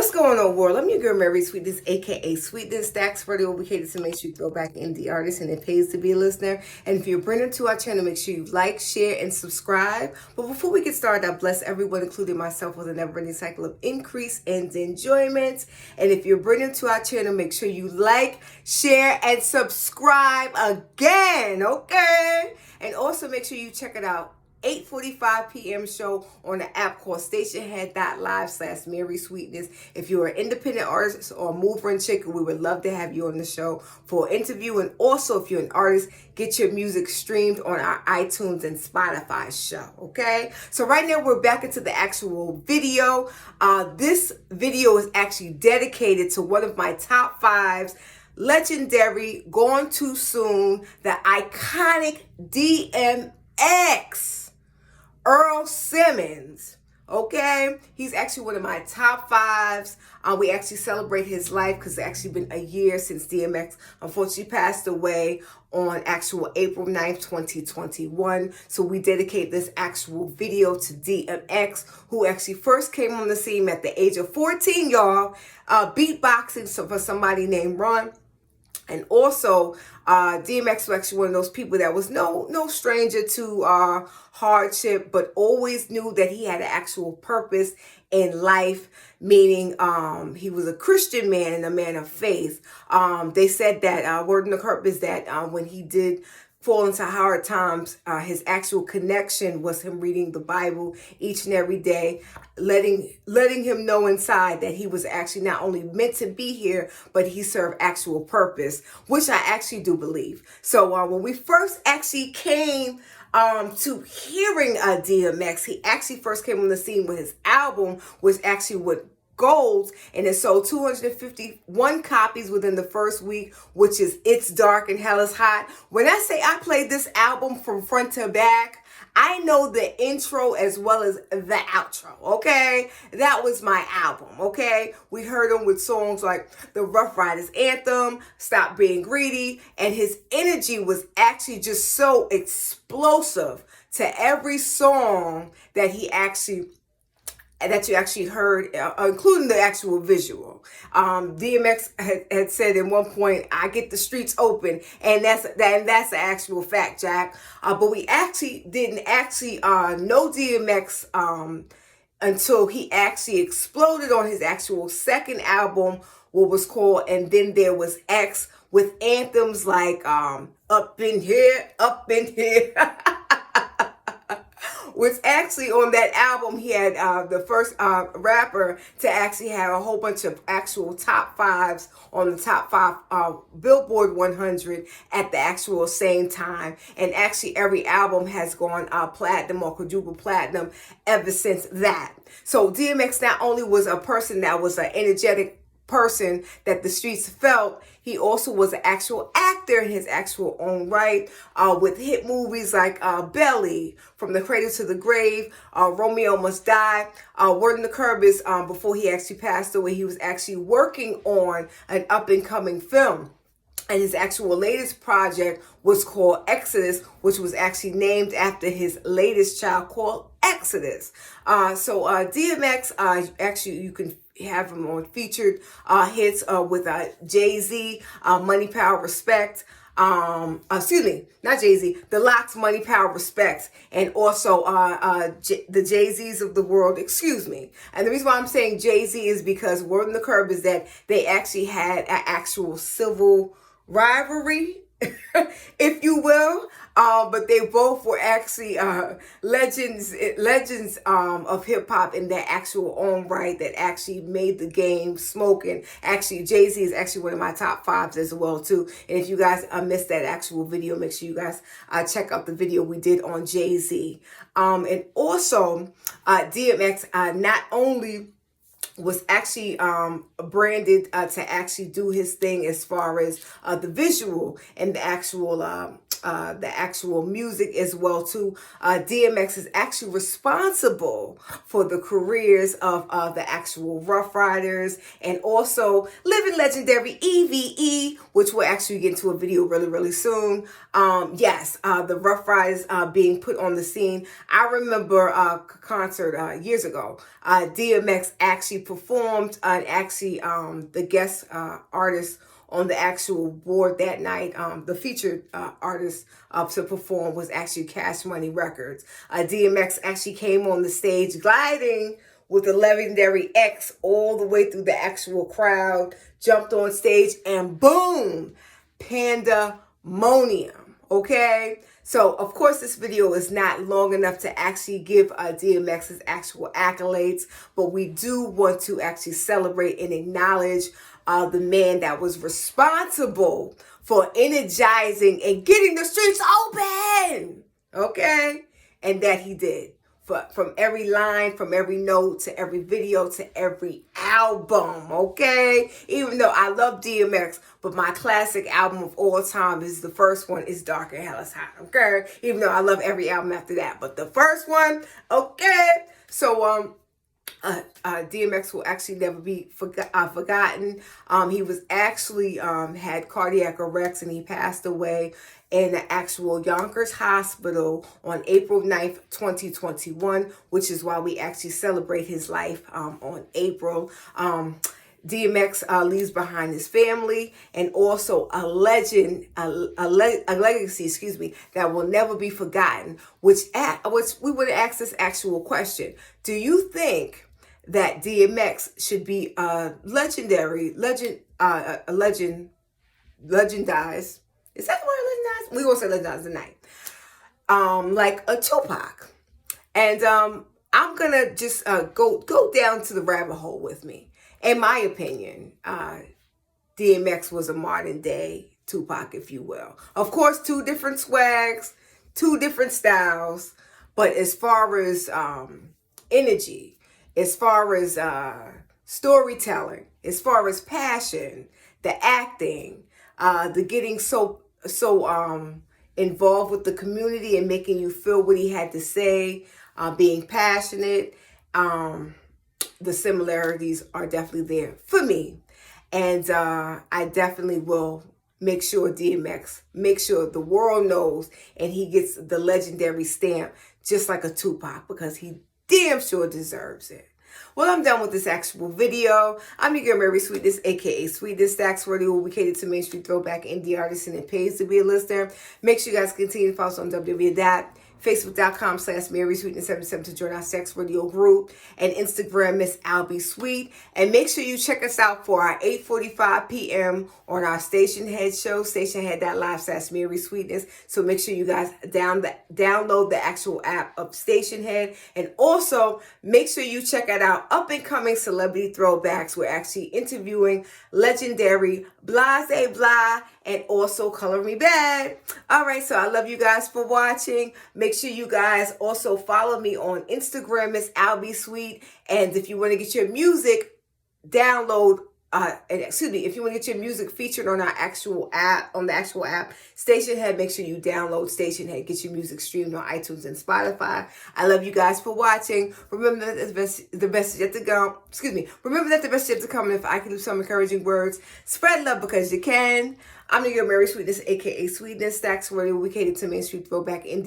What's going on, world? I'm your girl, Marysweetness, aka Sweetness. StaxRadio, we cater to make sure you go back indie artists, and it pays to be a listener. And if you're brand new to our channel, make sure you like, share, and subscribe. But before we get started, I bless everyone, including myself, with a never-ending cycle of increase and enjoyment. And if you're brand new to our channel, make sure you like, share, and subscribe again, okay? And also make sure you check it out. 8:45 p.m. show on the app called Stationhead.live/Marysweetness. If you're an independent artist or a mover and shaker, we would love to have you on the show for an interview. And also, if you're an artist, get your music streamed on our iTunes and Spotify show, okay? So right now, we're back into the actual video. This video is actually dedicated to one of my top fives, legendary, gone too soon, the iconic DMX. Earl Simmons, okay? He's actually one of my top fives. We actually celebrate his life because it's actually been a year since DMX unfortunately passed away on actual April 9th, 2021. So we dedicate this actual video to DMX, who actually first came on the scene at the age of 14, y'all, beatboxing for somebody named Ron. And also, DMX was actually one of those people that was no stranger to hardship, but always knew that he had an actual purpose in life, meaning he was a Christian man and a man of faith. They said that, word on the curb is that when he did fall into hard times, his actual connection was him reading the Bible each and every day, letting him know inside that he was actually not only meant to be here, but he served actual purpose, which I actually do believe. So when we first actually came to hearing DMX, he actually first came on the scene with his album, was actually with gold, and it sold 251 copies within the first week, which is It's Dark and Hell is Hot. When I say I played this album from front to back, I know the intro as well as the outro, okay? That was my album, okay? We heard him with songs like the Rough Riders Anthem, Stop Being Greedy, and his energy was actually just so explosive to every song that he actually that you actually heard, including the actual visual. DMX had said at one point, "I get the streets open," and that's the actual fact, Jack. But we actually didn't know DMX until he actually exploded on his actual second album, what was called "And Then There Was X," with anthems like "Up in Here, Up in Here." Which actually on that album, he had the first rapper to actually have a whole bunch of actual top fives on the top five Billboard 100 at the actual same time. And actually every album has gone platinum or quadruple platinum ever since that. So DMX not only was a person that was an energetic person that the streets felt, he also was an actual actor in his actual own right, with hit movies like Belly, From the Cradle to the Grave, Romeo Must Die. Word on the curb is before he actually passed away, he was actually working on an up-and-coming film. And his actual latest project was called Exodus, which was actually named after his latest child called Exodus. So DMX, actually you can have him on featured hits with Jay-Z, Money, Power, Respect. Excuse me, not Jay-Z, The Lox, Money, Power, Respect, and also the Jay-Z's of the world, excuse me. And the reason why I'm saying Jay-Z is because word on the curb is that they actually had an actual civil rivalry, if you will. But they both were actually legends of hip hop in their actual own right, that actually made the game smoking. Actually, Jay-Z is actually one of my top fives as well too. And if you guys missed that actual video, make sure you guys check out the video we did on Jay-Z. And also, DMX not only was actually branded to actually do his thing as far as the visual and the actual music as well too. DMX is actually responsible for the careers of the actual Rough Riders, and also living legendary EVE, which we'll actually get into a video really soon. Yes, the Rough Riders being put on the scene. I remember a concert years ago. DMX actually performed, and actually the guest artist on the actual board that night, the featured artist to perform was actually Cash Money Records. DMX actually came on the stage gliding with the legendary X all the way through the actual crowd, jumped on stage, and boom, pandemonium, okay? So, of course, this video is not long enough to actually give DMX's actual accolades, but we do want to actually celebrate and acknowledge the man that was responsible for energizing and getting the streets open, okay? And that he did. From every line, from every note, to every video, to every album, okay? Even though I love DMX, but my classic album of all time is the first one, is Dark and Hell is Hot, okay? Even though I love every album after that, but the first one, okay? So, DMX will actually never be forgotten. He was actually had cardiac arrest, and he passed away in the actual Yonkers Hospital on April 9th, 2021, which is why we actually celebrate his life on April. DMX leaves behind his family and also a legend, a legacy, excuse me, that will never be forgotten. Which we would ask this actual question: do you think that DMX should be legendized? Is that the word, legendized? We gonna say legendized tonight. Like a Tupac. And I'm gonna just go down to the rabbit hole with me. In my opinion, DMX was a modern day Tupac, if you will. Of course, two different swags, two different styles, but as far as energy, as far as storytelling, as far as passion, the acting, the getting so involved with the community and making you feel what he had to say, being passionate, the similarities are definitely there for me. And I definitely will make sure make sure the world knows, and he gets the legendary stamp just like a Tupac, because he damn sure deserves it. Well, I'm done with this actual video. I'm your girl, Marysweetness, aka Sweetness. Stax Radio will be catered to mainstream throwback indie artists, and it pays to be a listener. Make sure you guys continue to follow us on www.facebook.com/Marysweetness77 to join our Stax Radio group, and Instagram Miss Albeedooent. And make sure you check us out for our 8:45 p.m. on our Stationhead show, Stationhead.live/Marysweetness. So make sure you guys download the actual app of Stationhead, and also make sure you check out our up and coming celebrity throwbacks. We're actually interviewing legendary Blase Blah and also Color Me Bad. All right, so I love you guys for watching. Make sure you guys also follow me on Instagram, Miss Albeedooent. And if you want to get your music if you want to get your music featured on our actual app, Stationhead, make sure you download Stationhead, get your music streamed on iTunes and Spotify. I love you guys for watching. Remember that the best is yet to go. Remember that the best is yet to come. And if I can do some encouraging words, spread love because you can. I'm your girl, Marysweetness, aka Sweetness. Stax Radio, we cater to mainstream throwback indie